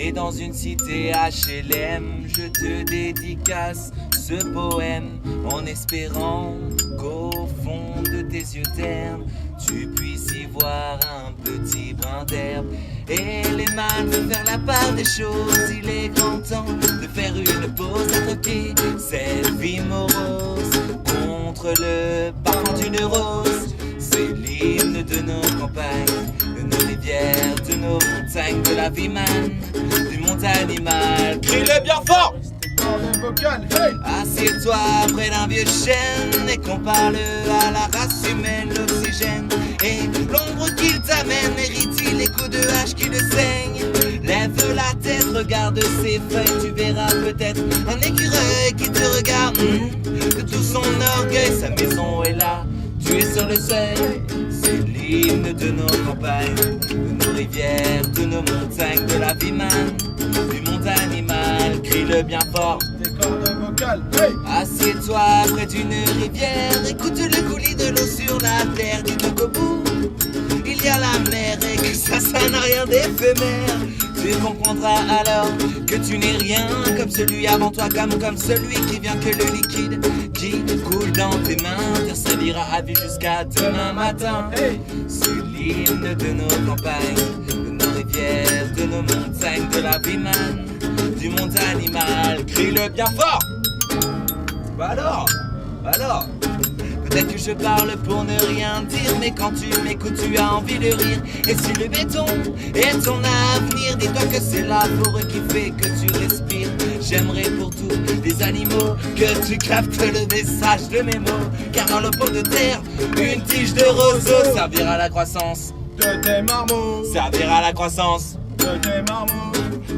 Et dans une cité HLM, je te dédicace ce poème en espérant qu'au fond de tes yeux ternes, tu puisses y voir un petit brin d'herbe. Et les mâles veulent faire la part des choses, il est grand temps de faire une pause, d'attraper cette vie morose contre le parfum d'une rose. C'est l'hymne de nos campagnes, de nos rivières, de nos montagnes, de la vie man, du monde animal. Crie-le bien fort! Assieds-toi près d'un vieux chêne et qu'on parle à la race humaine, l'oxygène et l'ombre qu'il t'amène. Mérite-t-il les coups de hache qui le saignent? Lève la tête, regarde ses feuilles, tu verras peut-être un écureuil qui te regarde. De tout son orgueil, sa maison est là, tu es sur le seuil. C'est l'hymne de nos campagnes, de nos rivières, de nos montagnes, de la vie man, du monde animal. Crie-le bien fort. Assieds-toi près d'une rivière, écoute le coulis de l'eau sur la terre. Dis-toi qu'au bout, il y a la mer et que ça n'a rien d'éphémère. Tu comprendras alors que tu n'es rien comme celui avant toi, comme celui qui vient que le liquide qui coule dans tes mains te servira à vie jusqu'à demain matin. C'est l'hymne de nos campagnes, de nos rivières, de nos montagnes, de la vie man, du monde animal. Crie-le bien fort! Bah alors peut-être que je parle pour ne rien dire, mais quand tu m'écoutes tu as envie de rire. Et si le béton est ton avenir, dis-toi que c'est la forêt qui fait que tu respires. J'aimerais pour tous les animaux que tu captes le message de mes mots, car dans le pot de terre, une tige de roseau servira à la croissance de tes marmots, servira à la croissance de tes marmots.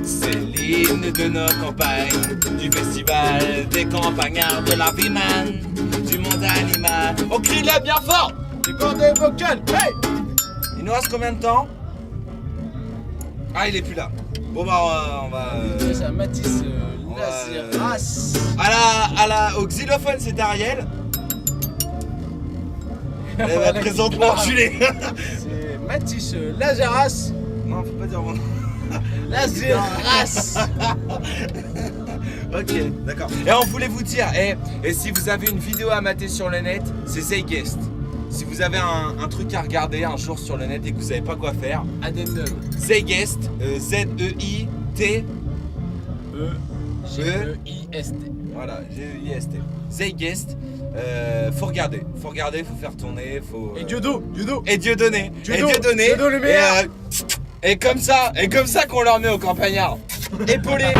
C'est l'hymne de nos campagnes, du festival des campagnards, de la vie man, du monde animal. On crie-le bien fort! Des cordes vocales, hey! Il nous reste combien de temps? Ah, il est plus là. Bon bah on va... C'est un Matisse Lazeras. Au xylophone c'est Ariel. Eh bah, présente-moi enculé. C'est Matisse Lazeras. Non, faut pas dire mon nom. Lazeras. Ok, d'accord. Et on voulait vous dire, et si vous avez une vidéo à mater sur le net, c'est Zeitgeist. Si vous avez un truc à regarder un jour sur le net et que vous savez pas quoi faire, Addendum. Zeitgeist, Z-E-I-T G-E-I-S-T. Voilà, G-E-I-S-T. Zeitgeist, faut regarder, faut faire tourner, faut... Et Diodo. Et Dieudonné. Diodo le meilleur. Et comme ça qu'on leur met aux campagnards. Épaulés.